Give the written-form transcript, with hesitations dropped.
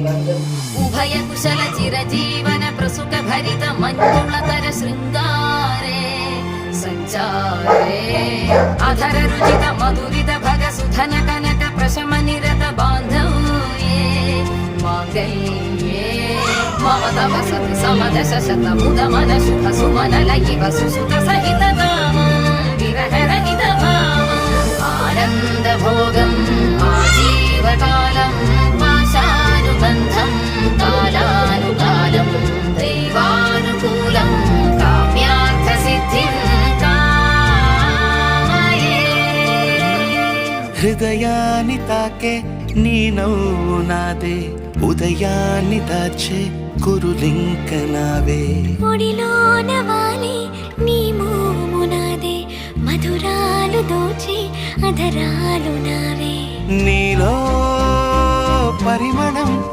ఉభయ కుశల చిరజీవన ప్రసుక భరిత మంజుళతర శృంగారే సంచారే అధర రుచిత మధురిత భగ సుధన కనక ప్రశమ నిరత బాంధవ్యే మాంగళ్యే మమ తవ సతి సమదశ శత ముద మన శుభ సుమన లయివ సుసుత సహిత కామం విరహరహిత భావం ఆనంద భోగం ఆజీవకాలం పాశానుబంధం కాలానుకాలం దైవానుకూలం కామ్యార్థ సిద్ధిం కామయే. హృదయాన్ని తాకే నీ నవ్వు నాదే, ఉదయాన్ని దాచే కురులింక నావే. ఒడిలోన వాలే నీ మోము నాదే, మధురాలు దోచే అధరాలు నావే. నీలో పరిమళం